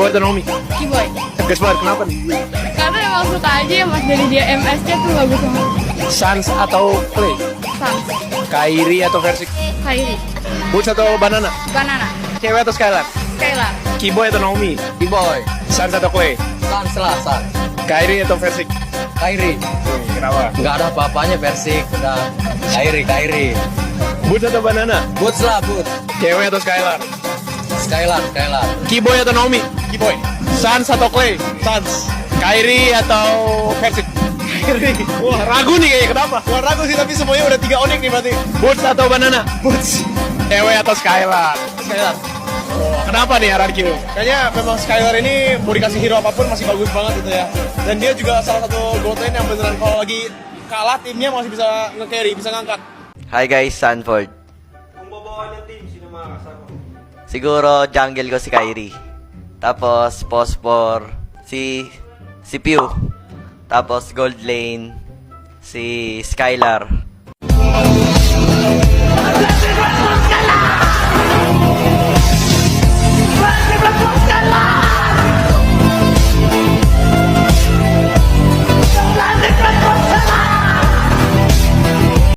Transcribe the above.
Kiboy atau Naomi? Kiboy. Tegas banget, kenapa nih? Karena emang suka aja ya mas, dari dia MS-nya tuh bagus banget. Sans atau Clay? Sans. Kyrie atau Versik? Kyrie. Boots atau Banana? Banana. Cewek atau Skylar? Skylar. Kiboy atau Naomi? Kiboy. Sans atau Clay? Sans lah, Sans. Kyrie atau Versik? Kyrie. Kenapa? Nggak ada apa-apanya Persik. Udah Kyrie. Boots atau Banana? Boots lah, Boots. Cewek atau Skylar? Skylar. Kiboy atau Naomi? Kiboy. Sans atau Clay? Sans. Kyrie atau Versik? Kyrie. Wah, ragu nih kayaknya, kenapa? Gua ragu sih, tapi semuanya udah 3 onyx nih berarti. Boots atau Banana? Boots. Cewek atau Skylar? Skylar. Kenapa nih RRQ? Kayaknya memang Skylar ini mau dikasih hero apapun masih bagus banget gitu ya. Dan dia juga salah satu gold lane yang beneran kalau lagi kalah timnya masih bisa nge-carry, bisa ngangkat. Hi guys, Sanford. Kung babawa ng team, sino makakasama? Siguro jungle ko si Kyrie. Tapos Phosphor si Pew. Tapos gold lane si Skylar.